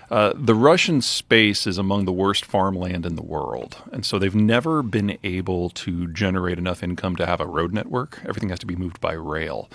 The Russian space is among the worst farmland in the world. And so they've never been able to generate enough income to have a road network. Everything has to be moved by rail.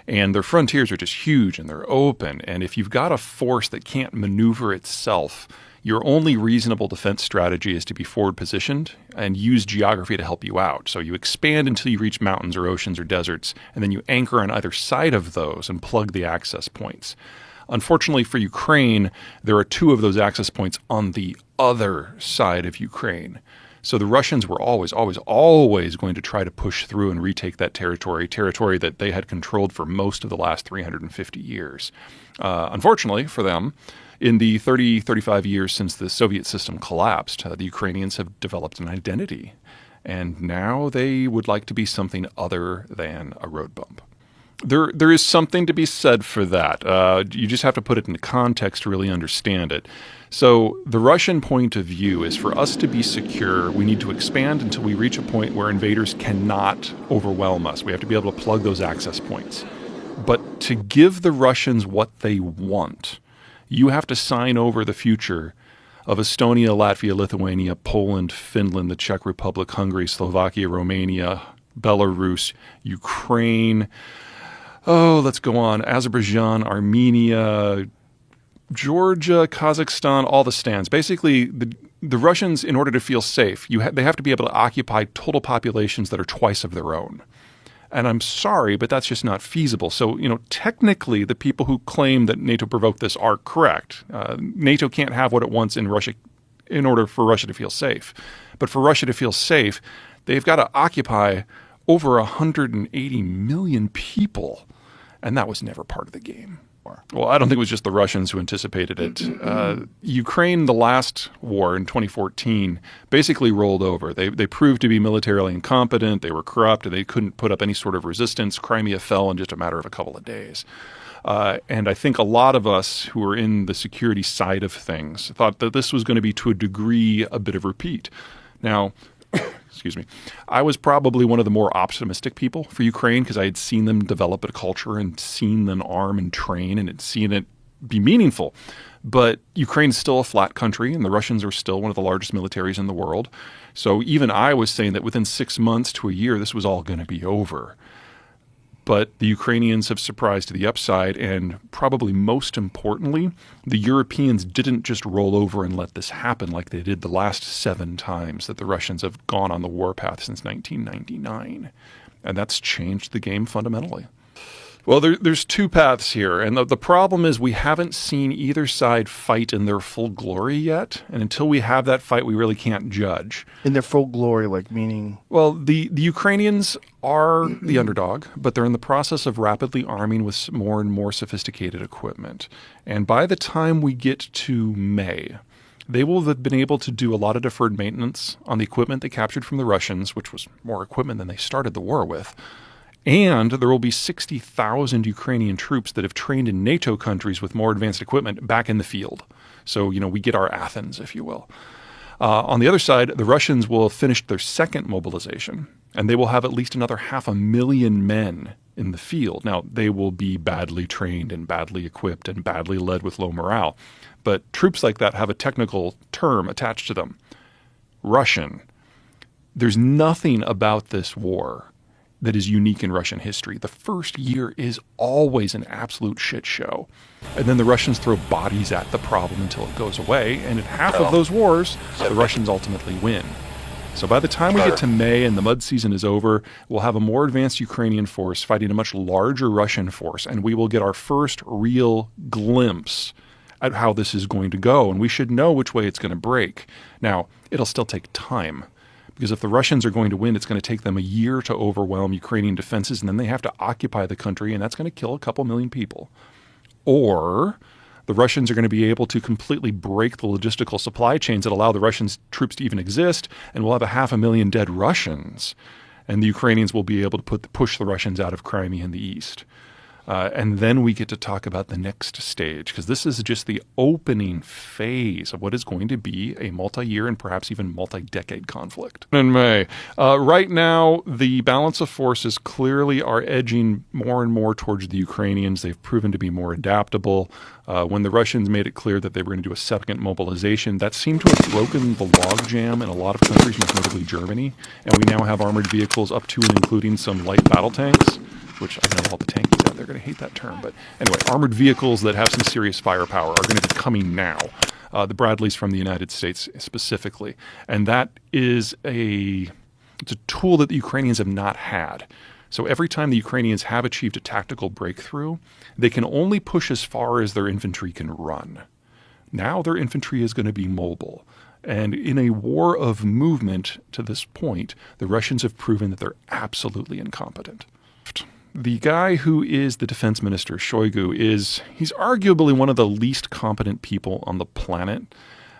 And their frontiers are just huge and they're open. And if you've got a force that can't maneuver itself, your only reasonable defense strategy is to be forward positioned and use geography to help you out. So you expand until you reach mountains or oceans or deserts, and then you anchor on either side of those and plug the access points. Unfortunately for Ukraine, there are two of those access points on the other side of Ukraine. So the Russians were always going to try to push through and retake that territory that they had controlled for most of the last 350 years. Unfortunately for them, in the 35 years since the Soviet system collapsed, the Ukrainians have developed an identity. And now they would like to be something other than a road bump. There is something to be said for that. You just have to put it into context to really understand it. So the Russian point of view is for us to be secure, we need to expand until we reach a point where invaders cannot overwhelm us. We have to be able to plug those access points. But to give the Russians what they want, you have to sign over the future of Estonia, Latvia, Lithuania, Poland, Finland, the Czech Republic, Hungary, Slovakia, Romania, Belarus, Ukraine. Let's go on. Azerbaijan, Armenia, Georgia, Kazakhstan, all the stands. Basically, the Russians, in order to feel safe, they have to be able to occupy total populations that are twice of their own. And I'm sorry, but that's just not feasible. So, technically, the people who claim that NATO provoked this are correct. NATO can't have what it wants in Russia in order for Russia to feel safe. But for Russia to feel safe, they've got to occupy over 180 million people. And that was never part of the game. Well, I don't think it was just the Russians who anticipated it. Ukraine, the last war in 2014, basically rolled over. They proved to be militarily incompetent. They were corrupt, and they couldn't put up any sort of resistance. Crimea fell in just a matter of a couple of days. And I think a lot of us who are in the security side of things thought that this was going to be, to a degree, a bit of repeat. Now, excuse me, I was probably one of the more optimistic people for Ukraine because I had seen them develop a culture and seen them arm and train and had seen it be meaningful. But Ukraine's still a flat country and the Russians are still one of the largest militaries in the world. So even I was saying that within 6 months to a year, this was all going to be over. But the Ukrainians have surprised to the upside, and probably most importantly, the Europeans didn't just roll over and let this happen like they did the last 7 times that the Russians have gone on the warpath since 1999. And that's changed the game fundamentally. Well, there's 2 paths here, and the problem is we haven't seen either side fight in their full glory yet, and until we have that fight, we really can't judge. In their full glory, like meaning? Well, the Ukrainians are the underdog, but they're in the process of rapidly arming with more and more sophisticated equipment. And by the time we get to May, they will have been able to do a lot of deferred maintenance on the equipment they captured from the Russians, which was more equipment than they started the war with. And there will be 60,000 Ukrainian troops that have trained in NATO countries with more advanced equipment back in the field. So, we get our Athens, if you will. On the other side, the Russians will have finished their second mobilization, and they will have at least another 500,000 men in the field. Now, they will be badly trained and badly equipped and badly led with low morale. But troops like that have a technical term attached to them. Russian. There's nothing about this war that is unique in Russian history. The first year is always an absolute shit show. And then the Russians throw bodies at the problem until it goes away. And in half of those wars, the Russians ultimately win. So by the time we get to May and the mud season is over, we'll have a more advanced Ukrainian force fighting a much larger Russian force. And we will get our first real glimpse at how this is going to go. And we should know which way it's going to break. Now, it'll still take time. Because if the Russians are going to win, it's going to take them a year to overwhelm Ukrainian defenses, and then they have to occupy the country, and that's going to kill a couple million people. Or the Russians are going to be able to completely break the logistical supply chains that allow the Russian troops to even exist, and we'll have 500,000 dead Russians, and the Ukrainians will be able to push the Russians out of Crimea in the east. And then we get to talk about the next stage, because this is just the opening phase of what is going to be a multi-year and perhaps even multi-decade conflict. In May, right now, the balance of forces clearly are edging more and more towards the Ukrainians. They've proven to be more adaptable. When the Russians made it clear that they were going to do a second mobilization, that seemed to have broken the logjam in a lot of countries, most notably Germany. And we now have armored vehicles up to and including some light battle tanks, which I know all the tankies out there are going to hate that term. But anyway, armored vehicles that have some serious firepower are going to be coming now. The Bradleys from the United States specifically. And that is it's a tool that the Ukrainians have not had. So every time the Ukrainians have achieved a tactical breakthrough, they can only push as far as their infantry can run. Now their infantry is going to be mobile. And in a war of movement to this point, the Russians have proven that they're absolutely incompetent. The guy who is the defense minister, Shoigu, he's arguably one of the least competent people on the planet,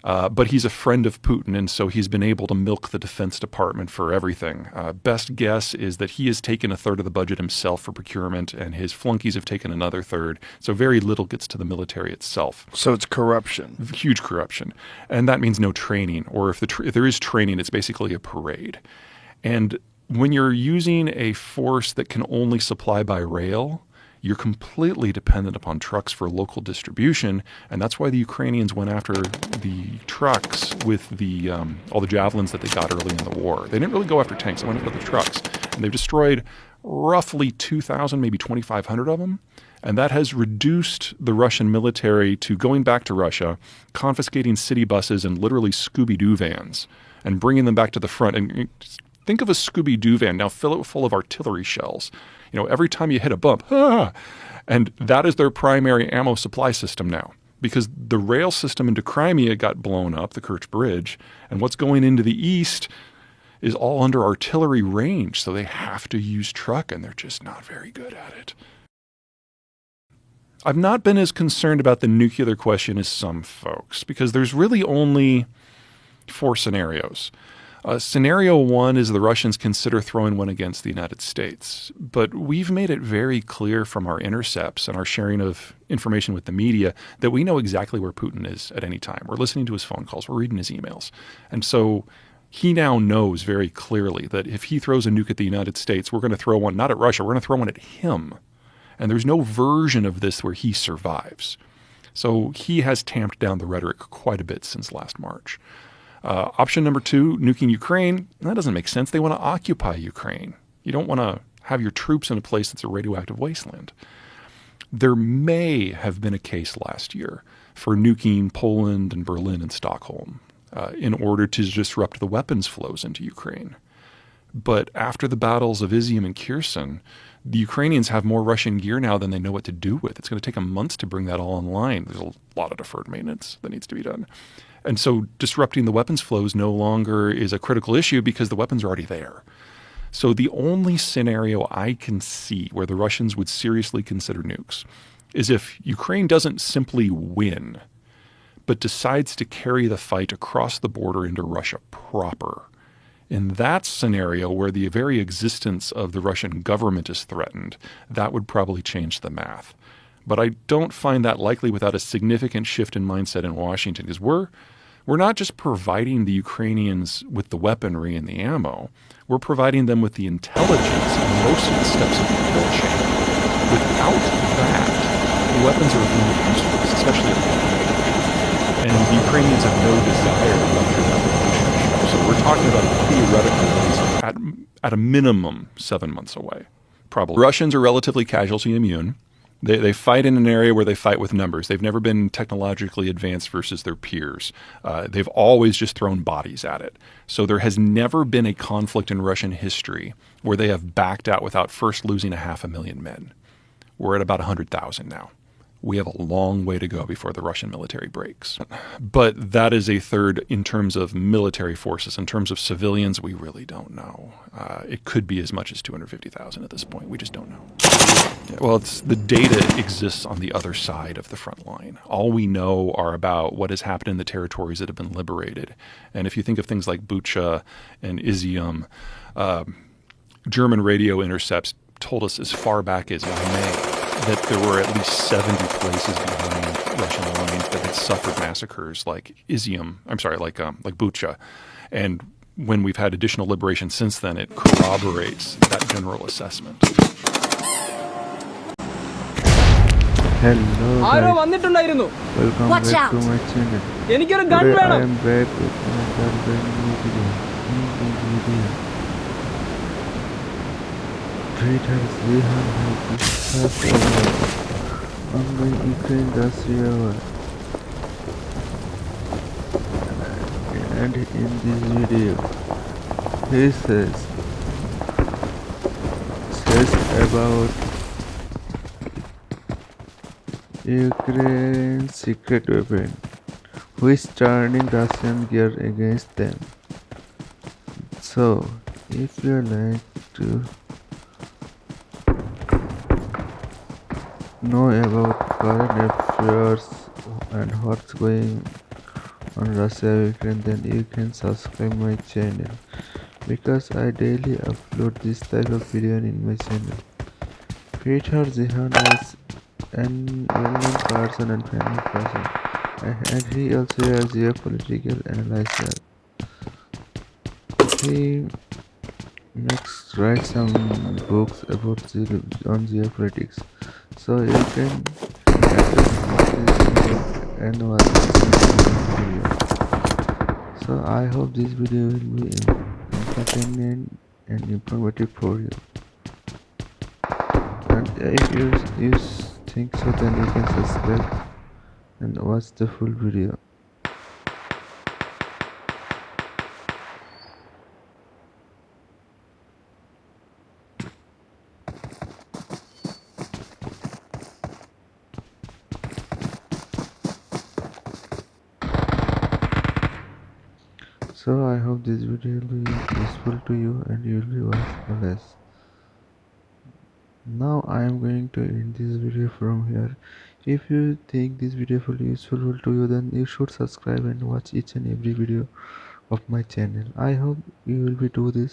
but he's a friend of Putin, and so he's been able to milk the Defense Department for everything. Best guess is that he has taken a third of the budget himself for procurement, and his flunkies have taken another third, so very little gets to the military itself. So it's corruption. Huge corruption. And that means no training, or if there is training, it's basically a parade. And when you're using a force that can only supply by rail, you're completely dependent upon trucks for local distribution, and that's why the Ukrainians went after the trucks with all the javelins that they got early in the war. They didn't really go after tanks, they went after the trucks. And they've destroyed roughly 2,000, maybe 2,500 of them, and that has reduced the Russian military to going back to Russia, confiscating city buses and literally Scooby-Doo vans, and bringing them back to the front. And think of a Scooby-Doo van, now fill it full of artillery shells. You know, every time you hit a bump, and that is their primary ammo supply system now, because the rail system into Crimea got blown up, the Kerch Bridge, and what's going into the east is all under artillery range, so they have to use truck, and they're just not very good at it. I've not been as concerned about the nuclear question as some folks, because there's really only 4 scenarios. Scenario 1 is the Russians consider throwing one against the United States. But we've made it very clear from our intercepts and our sharing of information with the media that we know exactly where Putin is at any time. We're listening to his phone calls. We're reading his emails. And so he now knows very clearly that if he throws a nuke at the United States, we're going to throw one not at Russia, we're going to throw one at him. And there's no version of this where he survives. So he has tamped down the rhetoric quite a bit since last March. Option number 2, nuking Ukraine, that doesn't make sense. They want to occupy Ukraine. You don't want to have your troops in a place that's a radioactive wasteland. There may have been a case last year for nuking Poland and Berlin and Stockholm in order to disrupt the weapons flows into Ukraine. But after the battles of Izium and Kherson, the Ukrainians have more Russian gear now than they know what to do with. It's going to take them months to bring that all online. There's a lot of deferred maintenance that needs to be done. And so disrupting the weapons flows no longer is a critical issue because the weapons are already there. So the only scenario I can see where the Russians would seriously consider nukes is if Ukraine doesn't simply win, but decides to carry the fight across the border into Russia proper. In that scenario, where the very existence of the Russian government is threatened, that would probably change the math. But I don't find that likely without a significant shift in mindset in Washington, because we're not just providing the Ukrainians with the weaponry and the ammo, we're providing them with the intelligence and most of the steps of the kill chain. Without that, the weapons are really useless, especially at the moment. And the Ukrainians have no desire to run through that relationship. So we're talking about a theoretical release at a minimum 7 months away, probably. Russians are relatively casualty immune. They fight in an area where they fight with numbers. They've never been technologically advanced versus their peers. They've always just thrown bodies at it. So there has never been a conflict in Russian history where they have backed out without first losing 500,000 men. We're at about 100,000 now. We have a long way to go before the Russian military breaks. But that is a third in terms of military forces. In terms of civilians, we really don't know. It could be as much as 250,000 at this point. We just don't know. Yeah, well, the data exists on the other side of the front line. All we know are about what has happened in the territories that have been liberated. And if you think of things like Bucha and Izium, German radio intercepts told us as far back as May that there were at least 70 places behind Russian lines that had suffered massacres like Izium. I'm sorry, like Bucha, and when we've had additional liberation since then, it corroborates that general assessment. Hello arrow guys, വന്നിട്ടുണ്ടായിരുന്നു. welcome Watch back out! to my channel. എനിക്കൊരു gun Today I വേണം. am back with another brand new video. In this video, Trader Zeihan has discussed about ongoing Ukraine-Russia war. And in this video, he says about Ukraine's secret weapon, which turning Russian gear against them. So, if you like to know about current affairs and what's going on Russia-Ukraine, then you can subscribe my channel, because I daily upload this type of video in my channel. Peter Zeihan is an well-known person and famous person, and he also a geopolitical analyzer. He writes some books about on geopolitics, so you can access this book and watch this video. So I hope this video will be entertaining and informative for you. And if you think so, then you can subscribe and watch the full video. So I hope this video will be useful to you and you will be watching. Now I am going to end this video from here. If you think this video will be useful to you, then you should subscribe and watch each and every video of my channel. I hope you will be do this.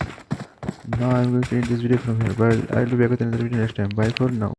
Now I am going to end this video from here, but I'll be back with another video next time. Bye for now.